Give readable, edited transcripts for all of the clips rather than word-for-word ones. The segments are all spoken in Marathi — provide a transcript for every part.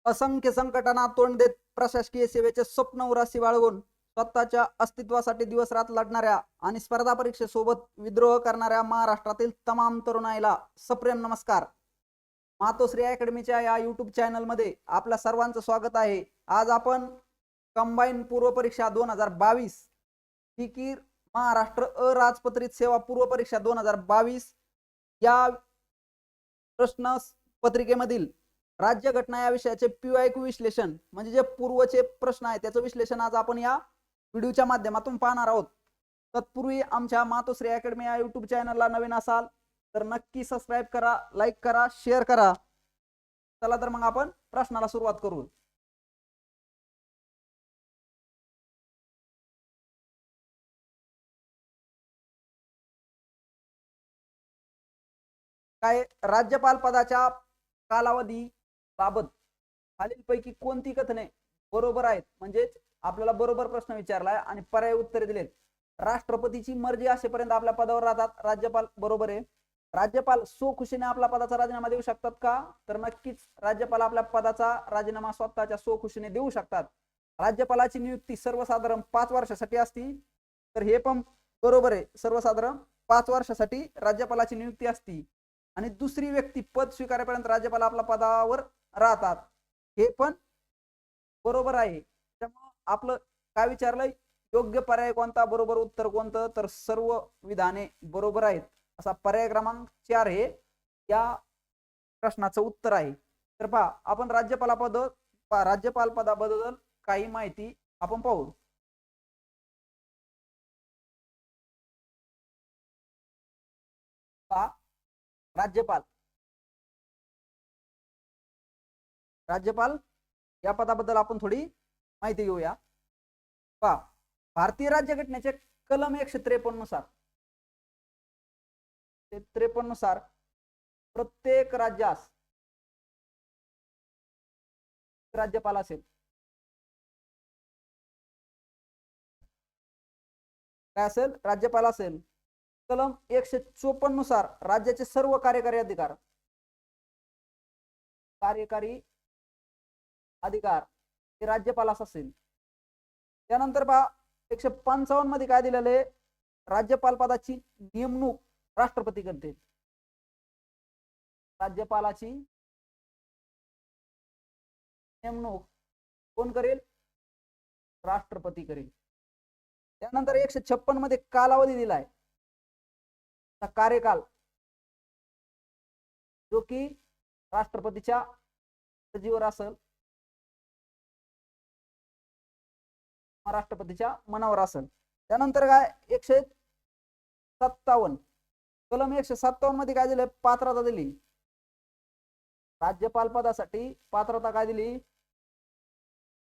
असंख्य संकटांना तोंड देत प्रशासकीय सेवेचे स्वप्न उराशी बाळगून स्वतःच्या अस्तित्वासाठी दिवस रात लढणाऱ्या आणि स्पर्धा परीक्षेसोबत विद्रोह करणाऱ्या महाराष्ट्रातील तमाम तरुणाईला सप्रेम नमस्कार. मातोश्री अकॅडमीच्या या युट्यूब चॅनलमध्ये आपल्या सर्वांचं स्वागत आहे. आज आपण कंबाईन पूर्व परीक्षा 2022 फिकीर महाराष्ट्र अराजपत्रित सेवा पूर्व परीक्षा 2022 या प्रश्न पत्रिकेमधील राज्यघटना या विषयाचे PYQ विश्लेषण म्हणजे जे पूर्वचे प्रश्न आहेत त्याचं विश्लेषण आज आपण या व्हिडिओच्या माध्यमातून पाहणार आहोत. तत्पूर्वी आमच्या मातोश्री अकॅडमी या युट्यूब चॅनलला नवीन असाल तर नक्की सबस्क्राइब करा, लाईक करा, शेअर करा. चला तर मग आपण प्रश्नाला सुरुवात करू. काय राज्यपाल पदाच्या कालावधी बाबत खालीलपैकी कोणती कथने बरोबर आहेत? म्हणजे आपल्याला बरोबर प्रश्न विचारलाय आणि पर्याय उत्तरे दिलेत. राष्ट्रपतीची मर्जी असेपर्यंत आपल्या पदावर राहतात राज्यपाल, बरोबर आहे. राज्यपाल स्वखुशीने आपला पदाचा राजीनामा देऊ शकतात का? तर नक्कीच राज्यपाल आपल्या पदाचा राजीनामा स्वतःच्या स्वखुशीने देऊ शकतात. राज्यपालाची नियुक्ती सर्वसाधारण 5 वर्षासाठी असती, तर हे पण बरोबर आहे. सर्वसाधारण 5 वर्षासाठी राज्यपालाची नियुक्ती असती आणि दुसरी व्यक्ती पद स्वीकारेपर्यंत राज्यपाल आपल्या पदावर राहतात, हे पण बरोबर आहे. त्यामुळे आपलं काय विचारलंय, योग्य पर्याय कोणता, बरोबर उत्तर कोणतं? तर सर्व विधाने बरोबर आहेत असा पर्याय क्रमांक 4 हे या प्रश्नाचं उत्तर आहे. तर पहा, आपण राज्यपाल पदाबद्दल काही माहिती आपण पाहू. पहा, राज्यपाल या पदाबद्दल आपण थोडी माहिती घेऊया. पहा, भारतीय राज्यघटनेचे कलम 153 नुसार प्रत्येक राज्यास राज्यपाल असेल. काय असेल? राज्यपाल असेल. कलम 154 नुसार राज्याचे सर्व कार्यकारी अधिकार हे राज्यपालास असेल. त्यानंतर पहा, 155 मध्ये काय दिलेलं आहे? राज्यपाल पदाची नेमणूक राष्ट्रपती करते. राज्यपालाची नेमणूक कोण करेल? राष्ट्रपती करेल. त्यानंतर 156 मध्ये कालावधी दिलाय, कार्यकाल जो की राष्ट्रपतीच्या सजीवर असेल, राष्ट्रपतीच्या मनावर असेल. त्यानंतर काय 157 कलम 157 मध्ये काय दिलं? पात्रता दिली. राज्यपाल पदासाठी पात्रता काय दिली?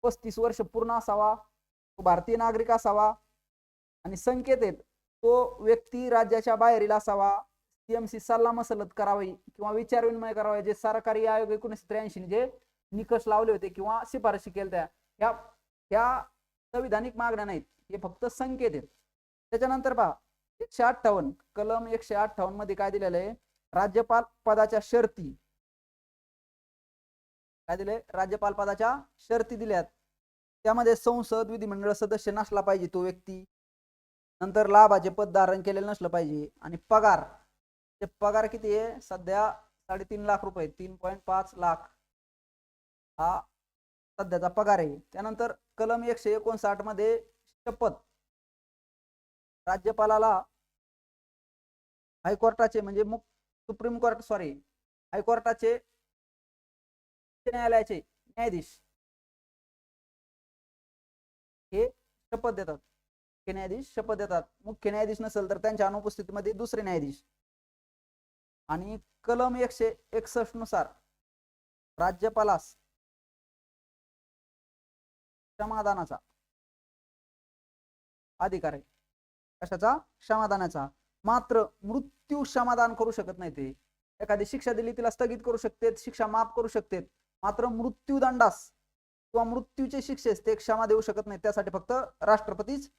35 वर्ष पूर्ण असावा, तो भारतीय नागरिक असावा आणि संकेत आहेत तो व्यक्ती राज्याच्या बाहेरील असावा, CMC सल्ला मसलत करावी किंवा विचारविनिमय करावे, जे सरकारी आयोग 1983 जे निकष लावले होते किंवा शिफारशी केल्या ह्या संविधानिक मागण्या नाहीत, हे फक्त संकेत आहेत. त्याच्यानंतर पहा, 158 कलम 158 मध्ये काय दिलेलं आहे? राज्यपाल पदाच्या शर्ती काय दिले? राज्यपाल पदाच्या शर्ती दिल्यात. त्यामध्ये संसद विधिमंडळ सदस्य नसला पाहिजे तो व्यक्ती, नंतर लाभाचे पद धारण केलेलं नसलं पाहिजे आणि पगार किती आहे? सध्या 3.5 लाख रुपये, 3.5 लाख हा सध्याचा पगार आहे. त्यानंतर कलम 159 मध्ये शपथ, राज्यपालाला हायकोर्टाचे म्हणजे सुप्रीम कोर्ट हायकोर्टाचे न्यायालयाचे न्यायाधीश हे शपथ देतात. शपथ देतात. मुख्य न्यायाधीश नसेल तर त्यांच्या अनुपस्थितीमध्ये दुसरे न्यायाधीश. आणि कलम 161 नुसार राज्यपालास क्षमादानाचा अधिकार आहे. कशाचा? क्षमादानाचा. मात्र मृत्यू क्षमादान करू शकत नाही ते. एखादी शिक्षा दिली तिला स्थगित करू शकते, शिक्षा माफ करू शकते, मात्र मृत्यूदंडास किंवा मृत्यूचे शिक्षेस ते क्षमा देऊ शकत नाही. त्यासाठी फक्त राष्ट्रपतीच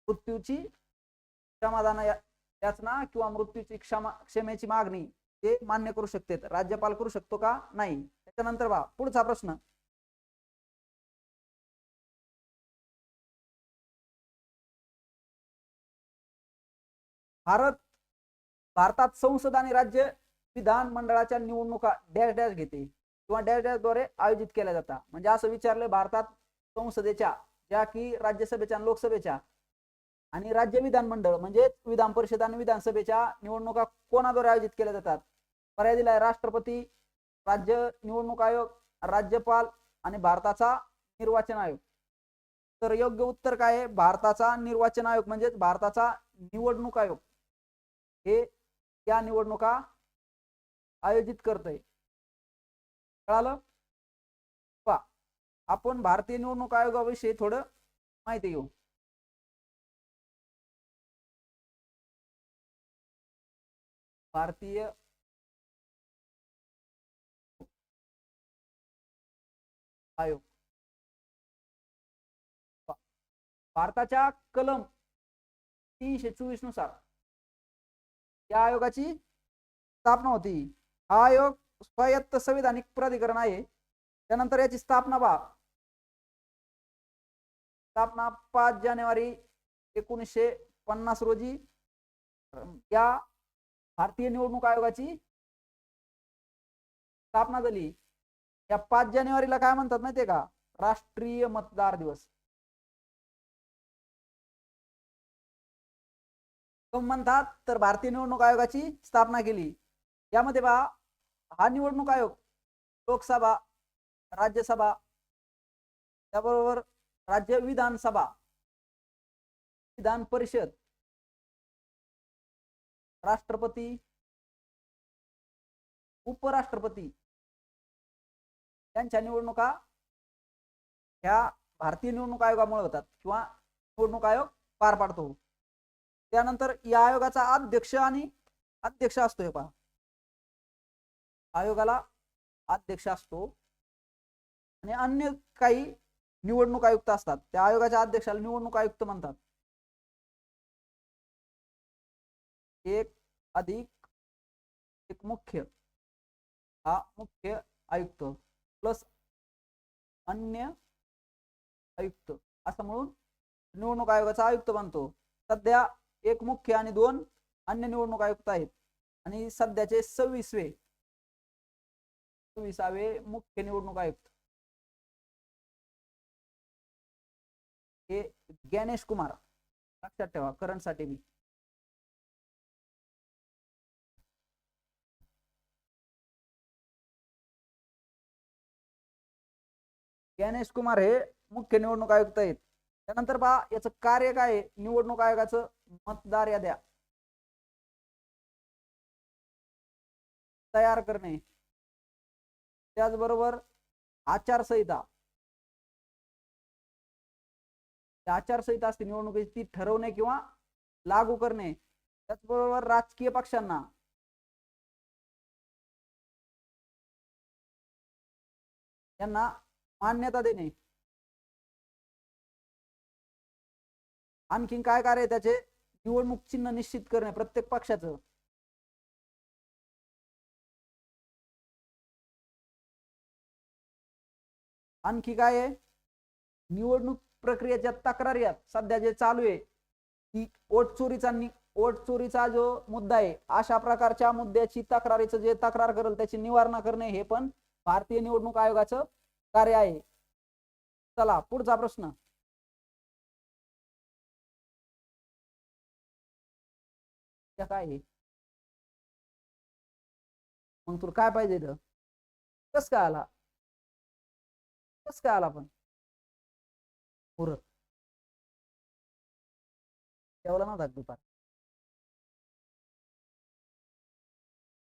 मृत्यूची क्षमादान याचना किंवा मृत्यूची क्षमेची मागणी ते मान्य करू शकते. राज्यपाल करू शकतो का? नाही. त्याच्यानंतर पहा पुढचा प्रश्न, भारतात संसद आणि राज्य विधानमंडळाच्या निवडणुका डॅश डॅश घेते किंवा डॅश डॅश द्वारे आयोजित केल्या जातात. म्हणजे असं विचारलं, भारतात संसदेच्या, ज्या की राज्यसभेच्या आणि लोकसभेच्या, आणि राज्य विधानमंडळ म्हणजे विधान परिषद आणि विधानसभेच्या निवडणुका कोणाद्वारे आयोजित केल्या जातात. पर्याय दिलाय राष्ट्रपती, राज्य निवडणूक आयोग, राज्यपाल आणि भारताचा निर्वाचन आयोग. तर योग्य उत्तर काय आहे? भारताचा निर्वाचन आयोग म्हणजेच भारताचा निवडणूक आयोग हे या निवडणुका आयोजित करतोय. कळालं? पहा, आपण भारतीय निवडणूक आयोगाविषयी थोडं माहिती घेऊ. भारतीय आयोग भारताच्या कलम 324 नुसार या आयोगाची स्थापना होती. हा आयोग स्वायत्त संविधानिक प्राधिकरण आहे. त्यानंतर याची स्थापना 5 जानेवारी 1950 रोजी या भारतीय निवडणूक आयोगाची स्थापना झाली. या 5 जानेवारीला काय म्हणतात माहितीये का? राष्ट्रीय मतदार दिवस म्हणतात. तर भारतीय निवडणूक आयोगाची स्थापना केली. यामध्ये हा निवडणूक आयोग लोकसभा, राज्यसभा, त्याबरोबर राज्य विधानसभा, विधान परिषद, राष्ट्रपती, उपराष्ट्रपती यांच्या निवडणुका ह्या भारतीय निवडणूक आयोगामुळे होतात किंवा निवडणूक आयोग पार पाडतो. त्यानंतर या आयोगाचा अध्यक्ष असतोय. पहा, आयोगाला अध्यक्ष असतो आणि अन्य काही निवडणूक आयुक्त असतात. त्या आयोगाच्या अध्यक्षाला निवडणूक आयुक्त म्हणतात. एक मुख्य, हा मुख्य आयुक्त प्लस अन्य आयुक्त असं म्हणून निवडणूक आयोगाचा आयुक्त बनतो. सध्या एक मुख्य आणि 2 अन्य निवडणूक आयुक्त आहेत आणि सध्याचे 26वे मुख्य निवडणूक आयुक्त हे ज्ञानेश कुमार. लक्षात ठेवा करंट साठी मी. ज्ञानेश कुमार हे मुख्य निवडणूक आयुक्त आहेत. त्यानंतर याचं कार्य काय आहे? निवडणूक आयोगाचं मतदार याद्या तयार करणे, त्याचबरोबर आचारसंहिता असते निवडणुकीची ती ठरवणे किंवा लागू करणे, त्याचबरोबर राजकीय पक्षांना यांना मान्यता देणे. आणखीन काय कार्य आहे त्याचे? निवडणूक चिन्ह निश्चित करणे प्रत्येक पक्षाचं. आणखी काय आहे? निवडणूक प्रक्रियेच्या तक्रारी सध्या जे चालू आहे की वोट चोरीचा जो मुद्दा आहे, अशा प्रकारच्या मुद्द्याची तक्रारीचं जे तक्रार करेल त्याची निवारणा करणे हे पण भारतीय निवडणूक आयोगाचं कार्य आहे. चला पुढचा प्रश्न. काय आहे मग तुला काय पाहिजे? कस काय आला पण पुरत ठेवला नव्हता दुपार.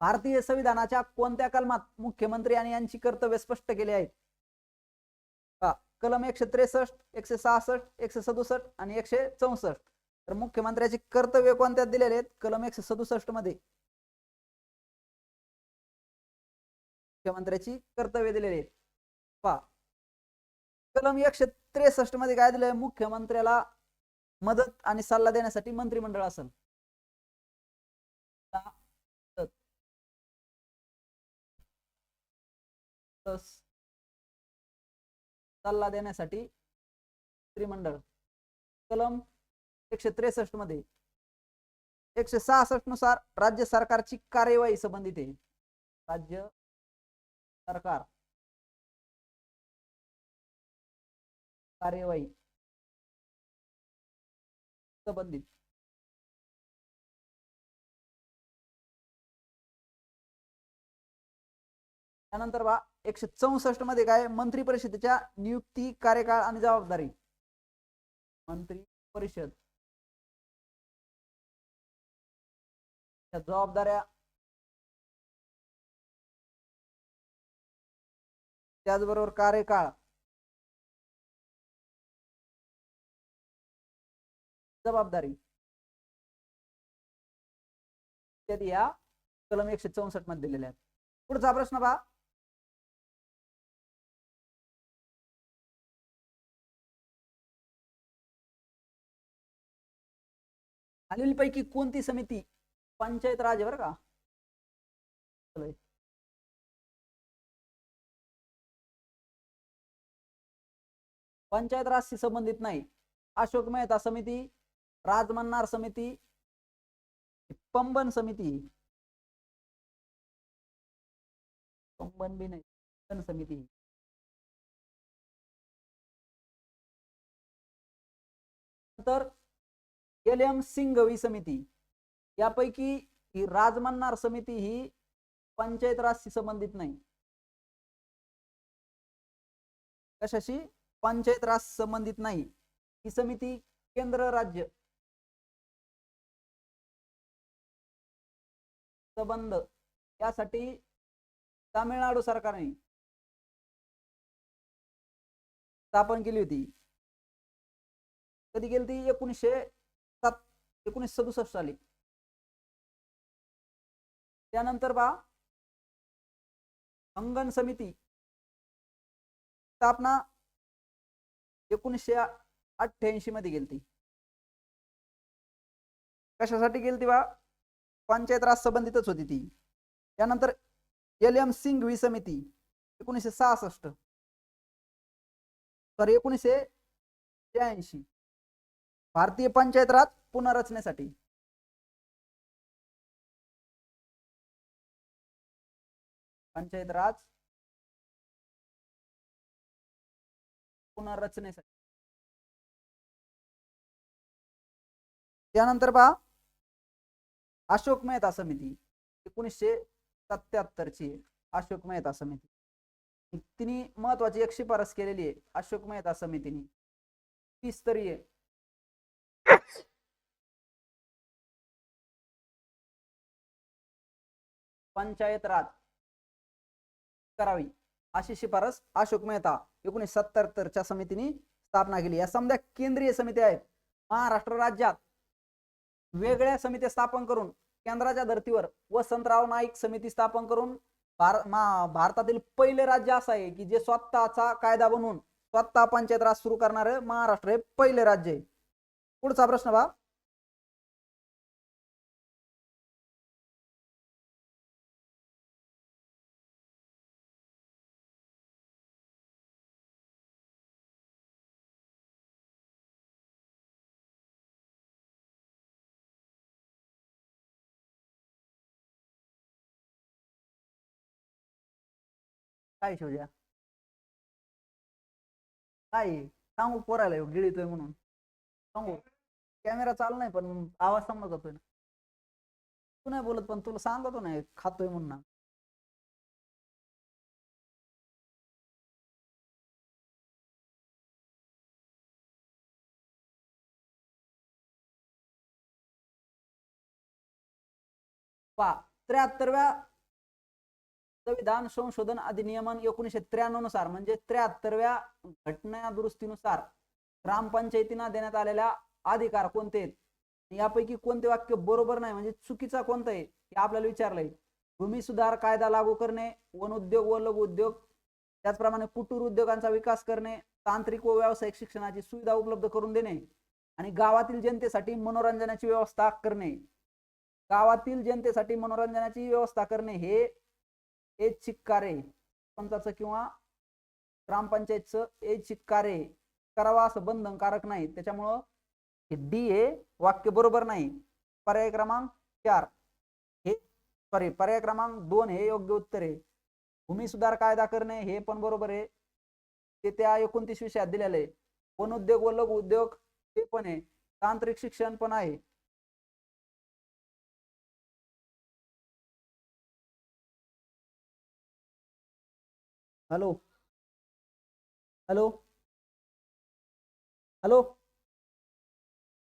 भारतीय संविधानाच्या कोणत्या कलमात मुख्यमंत्री आणि यांची कर्तव्य स्पष्ट केली आहेत? कलम 163, 166, 167 आणि 164. तर मुख्यमंत्र्याची कर्तव्य कोणत्यात दिलेले आहेत? कलम 167 मध्ये मुख्यमंत्र्याची कर्तव्य दिलेली आहेत. पहा, कलम 163 मध्ये काय दिलंय? मुख्यमंत्र्याला मदत आणि सल्ला देण्यासाठी मंत्रिमंडळ असेल. सल्ला देण्यासाठी मंत्रिमंडळ कलम 163 मध्ये. 166 नुसार राज्य सरकारची कार्यवाही संबंधित आहे. राज्य सरकार कार्यवाही संबंधित. त्यानंतर 164 मध्ये काय, मंत्री परिषदेच्या नियुक्ती, कार्यकाळ आणि जबाबदारी. मंत्री परिषद जबाबदाऱ्या, त्याचबरोबर कार्यकाळ, जबाबदारी इत्यादी या कलम 164 मध्ये दिलेल्या आहेत. पुढचा प्रश्न पहा, खालीलपैकी कोणती समिती पंचायत राज आहे बरं का, पंचायत राजशी संबंधित नाही. अशोक मेहता समिती, राजमन्नार समिती, पंबन समिती, पंबन भी नाही समिती. नंतर LM सिंघवी समिती, यापैकी ही राजमन्नार समिती ही पंचायत राजशी संबंधित नाही. कशाशी, पंचायत राज संबंधित नाही. ही समिती केंद्र राज्य संबंध यासाठी तामिळनाडू सरकारने स्थापन केली होती. कधी केली ती, 1967 साली. त्यानंतर अंगण समिती स्थापना 1988 मध्ये केली. कशासाठी केली पंचायत राज संबंधितच होती ती. त्यानंतर LM सिंघवी समिती 1966 तर 1983 भारतीय पंचायत राज पुनर्रचनेसाठी. पंचायत राज पुनर्रचनेसाठी. त्यानंतर अशोक मेहता समिती 1977 ची अशोक मेहता समिती. तिने महत्वाची एक शिफारस केलेली आहे अशोक मेहता समितीने, त्रिस्तरीय पंचायत राज करावी अशी शिफारस अशोक मेहता 1977 च्या समितीने स्थापना केली. या समजा केंद्रीय समित्या आहेत. महाराष्ट्र राज्यात वेगळ्या समित्या स्थापन करून केंद्राच्या धर्तीवर वसंतराव नाईक समिती स्थापन करून भारतातील पहिले राज्य असं आहे की जे स्वतःचा कायदा बनवून स्वतः पंचायत राज सुरू करणारे महाराष्ट्र हे पहिले राज्य आहे. पुढचा प्रश्न काय शिवजा, काय सांगू पोरायला गिळीतोय म्हणून सांगू. कॅमेरा चालू नाही पण आवाज समजत जातोय ना. तू नाही बोलत पण तुला सांगतो नाही खातोय म्हणून. पहा 73व्या संविधान संशोधन अधिनियमन 1993 नुसार म्हणजे 73व्या घटना दुरुस्तीनुसार ग्रामपंचायतींना देण्यात आलेल्या अधिकार कोणते आहेत, यापैकी कोणते वाक्य बरोबर नाही म्हणजे चुकीचा कोणतं आहे हे आपल्याला विचारलंय. भूमी सुधार कायदा लागू करणे, वन उद्योग व लघु उद्योग, त्याचप्रमाणे कुटीर उद्योगांचा विकास करणे, तांत्रिक व व्यावसायिक शिक्षणाची सुविधा उपलब्ध करून देणे आणि गावातील जनतेसाठी मनोरंजनाची व्यवस्था करणे. गावातील जनतेसाठी मनोरंजनाची व्यवस्था करणे हे ऐच्छिक कार्य पंचायतचं किंवा ग्रामपंचायतचं ऐच्छिक कार्य करावा असं बंधनकारक नाही. त्याच्यामुळं डी हे वाक्य बरोबर नाही. पर्याय क्रमांक 4 हे सॉरी पर्याय क्रमांक 2 हे योग्य उत्तर आहे. भूमी सुधार कायदा करणे हे पण बरोबर आहे, ते त्या 29 विषयात दिलेलं आहे. वन उद्योग व लघु उद्योग ते पण आहे. तांत्रिक शिक्षण पण आहे. हॅलो हॅलो हॅलो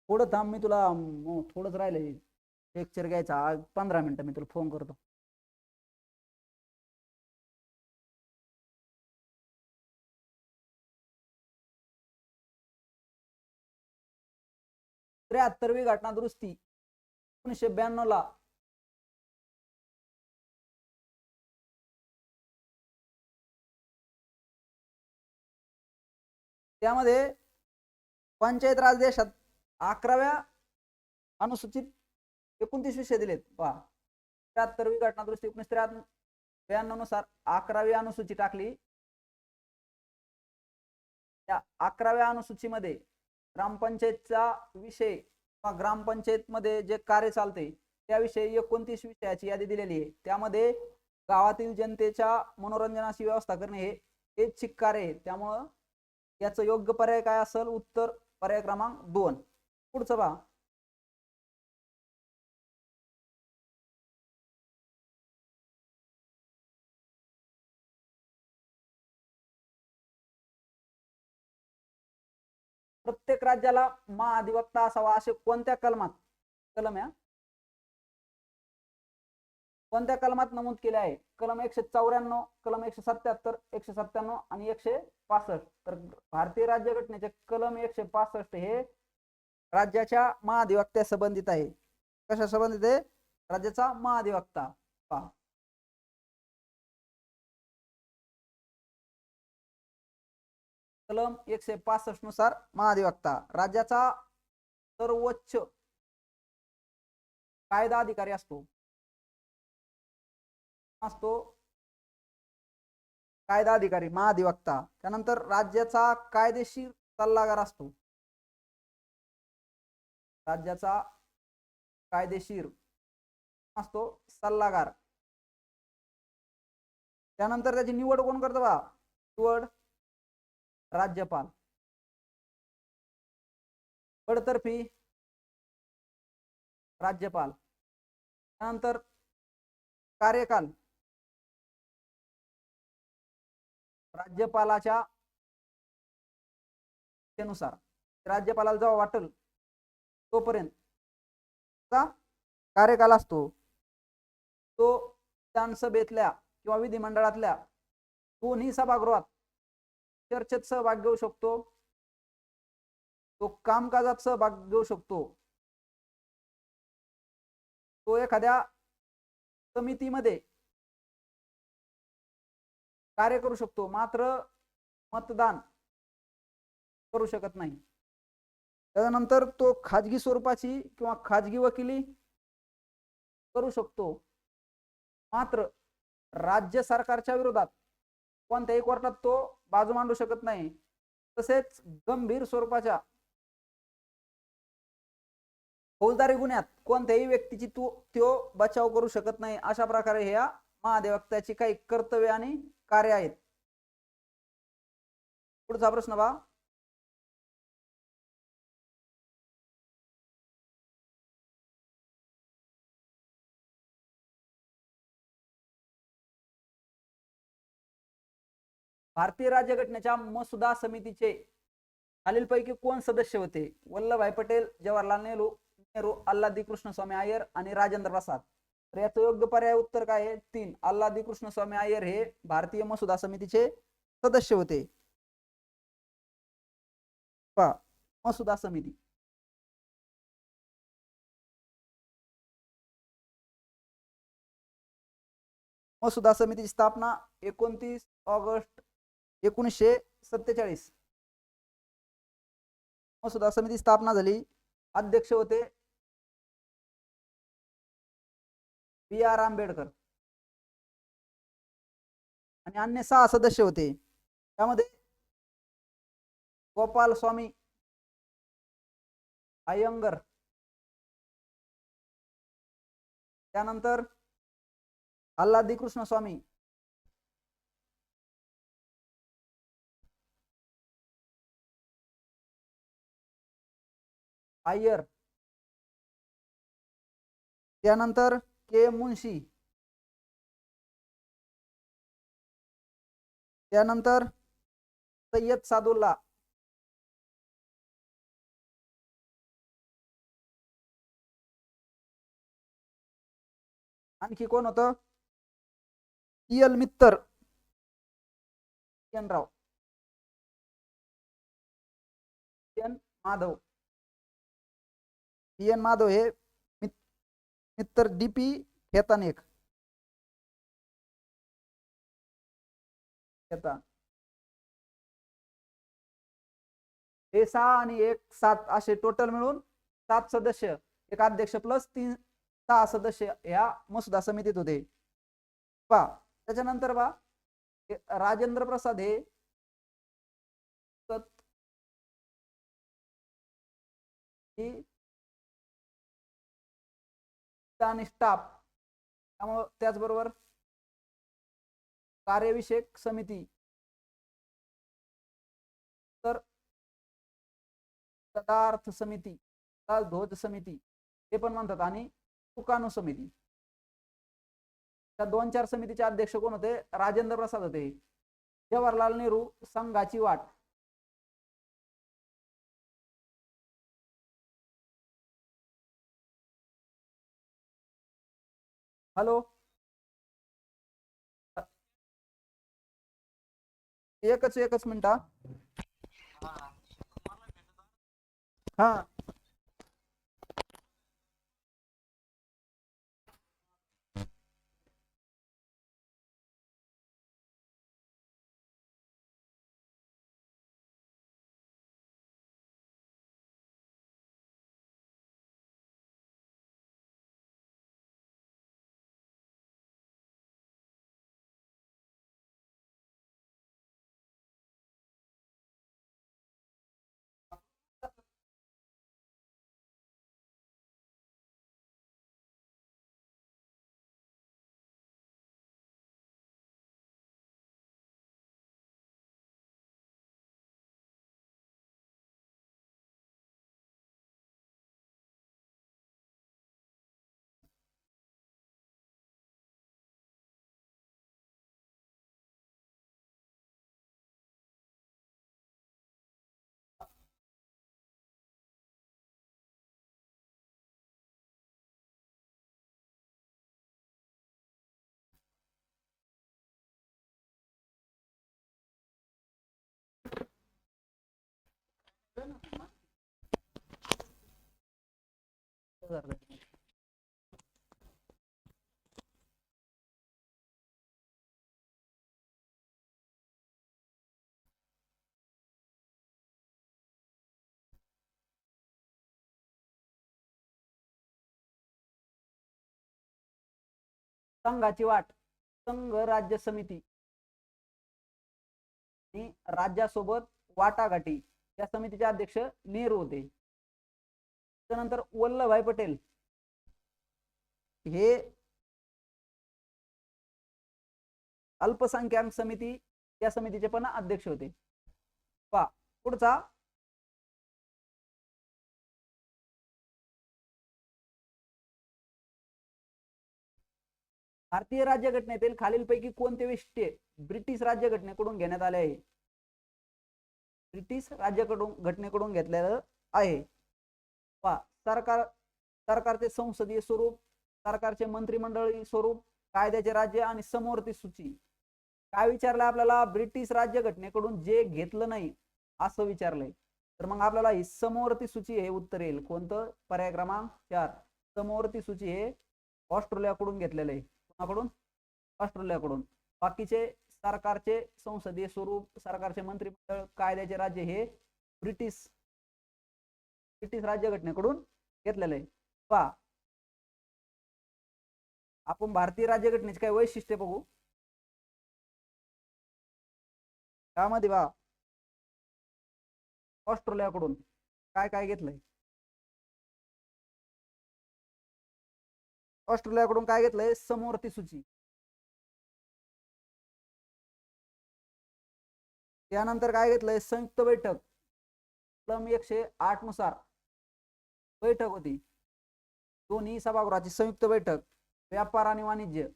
थोडं थांब, मी तुला थोडंच राहिलंय लेक्चर घ्यायचा 15 मिनिटं, मी तुला फोन करतो. त्र्याहत्तरवी घटना दुरुस्ती 1992 ला त्यामध्ये पंचायत राज देशात 11व्या अनुसूचित 29 विषय दिलेत. पहा 73वी घटना दुरुस्ती 1993 नुसार 11वी अनुसूची टाकली. त्या 11व्या अनुसूचीमध्ये ग्रामपंचायतचा विषय किंवा ग्रामपंचायत मध्ये जे कार्य चालते त्याविषयी 29 विषयाची यादी दिलेली आहे. त्यामध्ये गावातील जनतेच्या मनोरंजनाची व्यवस्था करणे हे ऐच्छिक कार्य आहे. त्यामुळं याचं योग्य पर्याय काय असेल? उत्तर पर्याय क्रमांक 2. पुढचं पहा. प्रत्येक राज्याला महाधिवक्ता असावा असे कोणत्या कलमात कोणत्या कलमात नमूद केले आहे? कलम 194, कलम 177, 197 आणि 165. तर भारतीय राज्यघटनेचे कलम 165 हे राज्याच्या महाधिवक्त्या संबंधित आहे. कशा संबंधित आहे? राज्याचा महाधिवक्ता. पहा कलम 165 नुसार महाधिवक्ता राज्याचा सर्वोच्च कायदा अधिकारी असतो कायदा अधिकारी महाधिवक्ता. त्यानंतर राज्याचा कायदेशीर सल्लागार असतो. राज्याचा कायदेशीर असतो सल्लागार. त्यानंतर त्याची निवड कोण करतो? बा निवड राज्यपाल. बडतर्फी राज्यपाल. त्यानंतर कार्यकाल राज्यपालाच्या नुसार राज्यपालाला जेव्हा वाटेल तोपर्यंत कार्यकाल असतो. तो विधानसभेतल्या किंवा विधिमंडळातल्या दोन्ही सभागृहात चर्चेत सहभाग घेऊ शकतो. तो कामकाजात सहभाग घेऊ शकतो. तो एखाद्या समितीमध्ये कार्य करू शकतो, मात्र मतदान करू शकत नाही. त्यानंतर तो खाजगी स्वरूपाची किंवा खाजगी वकिली करू शकतो, मात्र राज्य सरकारच्या विरोधात कोणत्याही कोर्टात तो बाजू मांडू शकत नाही. तसेच गंभीर स्वरूपाच्या फौजदारी गुन्ह्यात कोणत्याही व्यक्तीची तो बचाव करू शकत नाही. अशा प्रकारे ह्या महाधिवक्त्याची काही कर्तव्य आणि कार्य आहेत. पुढचा प्रश्न पहा. भारतीय राज्यघटनेच्या मसुदा समितीचे खालीलपैकी कोण सदस्य होते? वल्लभभाई पटेल, जवाहरलाल नेहरू, अल्लादी कृष्णस्वामी अय्यर आणि राजेंद्र प्रसाद. तर याचं योग्य पर्याय उत्तर काय आहे? 3. अल्लादी कृष्णस्वामी अय्यर हे भारतीय मसुदा समितीचे सदस्य होते. मसुदा समिती मसुदा समितीची स्थापना 29 ऑगस्ट 1947. मसुदा समिती स्थापना झाली. अध्यक्ष होते B.R. आंबेडकर आणि अन्य 6 सदस्य होते. त्यामध्ये गोपाल स्वामी अय्यंगर, त्यानंतर आल्हादी कृष्णस्वामी, अय्यर, त्यानंतर के मुन्शी, त्यानंतर सय्यद सादुल्ला, आणखी कोण होतं, इयल मित्तर, राव, एन माधव, एन माधव हे मित्र डीपी खेतान एक खेतान, हे 6 आणि 1 7 असे टोटल मिळून 7 सदस्य, एक अध्यक्ष प्लस 6 सदस्य या मसुदा समितीत होते. पा त्याच्यानंतर बा राजेंद्र प्रसाद हे आणि स्टाफ, त्यामुळे त्याचबरोबर कार्यविषयक समिती, तर पदार्थ समिती, ध्वज समिती हे पण म्हणतात, आणि तुकानु समिती. त्या 2-4 समितीचे अध्यक्ष कोण होते, राजेंद्र प्रसाद होते. जवाहरलाल नेहरू संघाची वाट, हॅलो, एकच मिनिट, हा संघाची वाट, संघ राज्य समिती आणि राज्यासोबत वाटाघाटी, या समितीचे अध्यक्ष नेहरू होते. त्यानंतर वल्लभभाई पटेल हे अल्पसंख्याक समिती, या समितीचे पण अध्यक्ष होते. पा पुढचा, भारतीय राज्यघटनेतील खालीलपैकी कोणते वैशिष्ट्य ब्रिटिश राज्यघटनेकडून घेण्यात आले आहे, ब्रिटिश घटनेकडून घेतलेलं आहे. पा सरकारचे संसदीय स्वरूप, सरकारचे मंत्रिमंडळी स्वरूप, कायद्याचे राज्य आणि समवर्ती सूची. काय विचारलंय आपल्याला, ब्रिटिश राज्यघटनेकडून जे घेतलं नाही असं विचारलंय, तर मग आपल्याला ही समवर्ती सूची हे उत्तर येईल. कोणतं, पर्याय क्रमांक 4, समवर्ती सूची हे ऑस्ट्रेलियाकडून घेतलेलं आहे. कोणाकडून, ऑस्ट्रेलियाकडून. बाकीचे सरकारचे संसदीय स्वरूप, सरकारचे मंत्रिमंडळ, कायद्याचे राज्य हे ब्रिटिश राज्यघटनेकडून घेतलेलं आहे. पहा आपण भारतीय राज्यघटनेचे काय वैशिष्ट्य बघू, त्यामध्ये बा ऑस्ट्रेलियाकडून काय काय घेतलंय. ऑस्ट्रेलियाकडून काय घेतलंय, समवर्ती सूची. त्यानंतर काय घेतलंय, संयुक्त बैठक कलम 108 नुसार बैठक होती, दोन्ही सभागृहाची संयुक्त बैठक, व्यापार आणि वाणिज्य.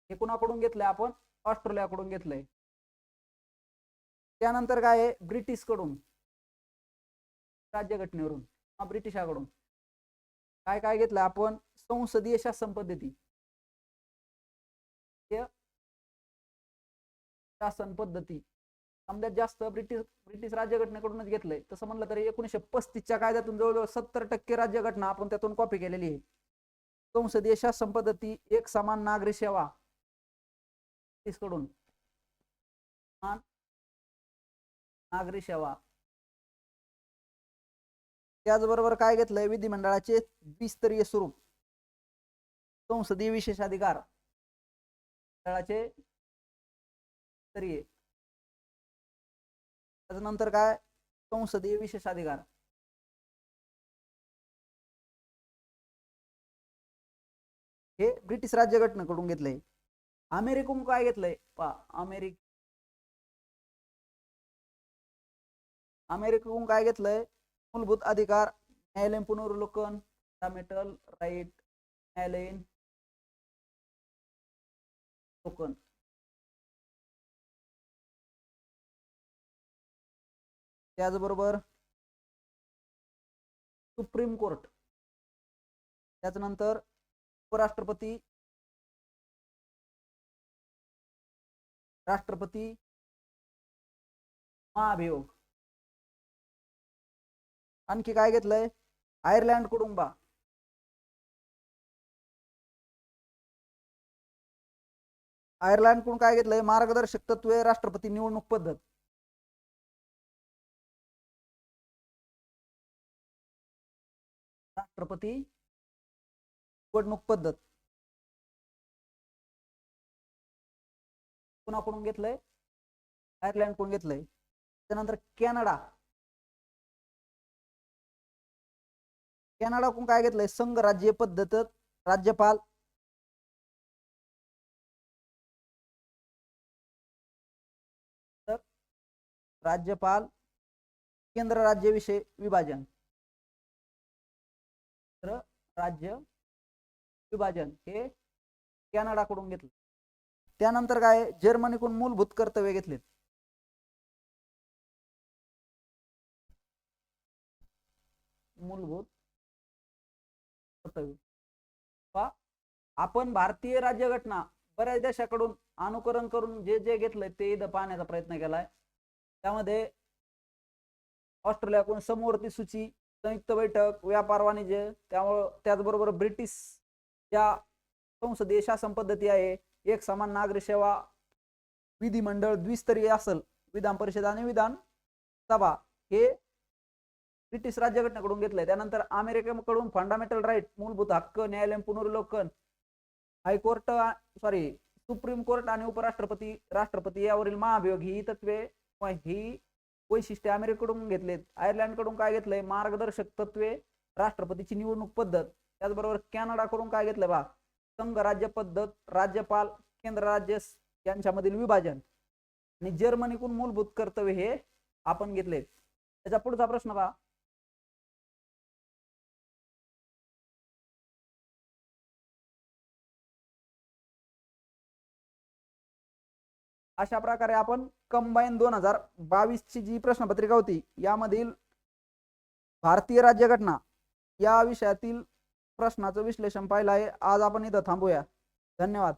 हे कुणाकडून घेतलंय आपण, ऑस्ट्रेलियाकडून घेतलंय. त्यानंतर काय आहे, ब्रिटिश कडून, राज्यघटनेवरून, ब्रिटिशाकडून काय काय घेतलंय आपण, संसदीय शासन पद्धती. शासन पद्धती समजा जास्त ब्रिटिश राज्यघटनेकडूनच घेतलंय. तसं म्हणलं तरी 1935च्या कायद्यातून जवळजवळ 70% राज्यघटना आपण त्यातून कॉपी केलेली आहे. संसदीय शासन पद्धती, एक समान नागरी सेवा कडून, नागरी सेवा. त्याचबरोबर काय घेतलंय, विधिमंडळाचे द्विस्तरीय स्वरूप, संसदीय विशेषाधिकार, मंडळाचे स्तरीय. त्यानंतर काय, संसदीय विशेषाधिकार. हे ब्रिटिश राज्यघटनेकडून घेतलंय. अमेरिकेकडून काय घेतलंय पहा, अमेरिकेकडून काय घेतलंय, मूलभूत अधिकार, न्यायालयीन पुनर्वलोकन, फंडामेंटल राईट, न्यायालयीन टोकन. त्याचबरोबर सुप्रीम कोर्ट. त्याच्यानंतर उपराष्ट्रपती, राष्ट्रपती, महाभियोग. आणखी काय घेतलंय, आयर्लंड कडून बा, आयर्लंड कडून काय घेतलंय, मार्गदर्शक तत्वे, राष्ट्रपती निवडणूक पद्धत. राष्ट्रपती निवडणूक पद्धत कुणाकडून घेतलंय, आयर्लंड कडून घेतलंय. त्यानंतर कॅनडा, कॅनडाकडून काय घेतलंय, संघ राज्य पद्धत, राज्यपाल, राज्यपाल, केंद्र राज्य विषय विभाजन, राज्य विभाजन हे कॅनडाकडून घेतलं. त्यानंतर काय, जर्मनीकडून मूलभूत कर्तव्य घेतलेत. मूलभूत कर्तव्य. आपण भारतीय राज्यघटना बऱ्याच देशाकडून अनुकरण करून जे जे घेतलंय ते इथं पाहण्याचा प्रयत्न केलाय. त्यामध्ये ऑस्ट्रेलियाकडून समवर्ती सूची, संयुक्त बैठक, व्यापार वाणिज्य, त्याचबरोबर ब्रिटिश ज्या संसदीय शासन पद्धती आहे, एक समान नागरी सेवा, विधिमंडळ द्विस्तरीय असेल, विधान परिषद आणि विधान सभा, हे ब्रिटिश राज्यघटनेकडून घेतलंय. त्यानंतर अमेरिकेकडून फंडामेंटल राईट, मूलभूत हक्क, न्यायालयीन पुनर्वलोकन, हायकोर्ट सुप्रीम कोर्ट आणि उपराष्ट्रपती, राष्ट्रपती यावरील महाभियोग ही तत्वे, ही वैशिष्ट्ये अमेरिकेकडून घेतलेत. आयर्लंड कडून काय घेतलंय, मार्गदर्शक तत्वे, राष्ट्रपतीची निवडणूक पद्धत. त्याचबरोबर कॅनडाकडून काय घेतलंय बा, संघ राज्य पद्धत, राज्यपाल, केंद्र राज्य यांच्यामधील विभाजन. आणि जर्मनीकडून मूलभूत कर्तव्य हे आपण घेतले. त्याचा पुढचा प्रश्न पहा, अशा प्रकारे आपण कंबाईन 2022 ची जी प्रश्नपत्रिका होती यामधील भारतीय राज्यघटना या विषयातील प्रश्नाचं विश्लेषण पाहिलं आहे. आज आपण इथं थांबूया. धन्यवाद.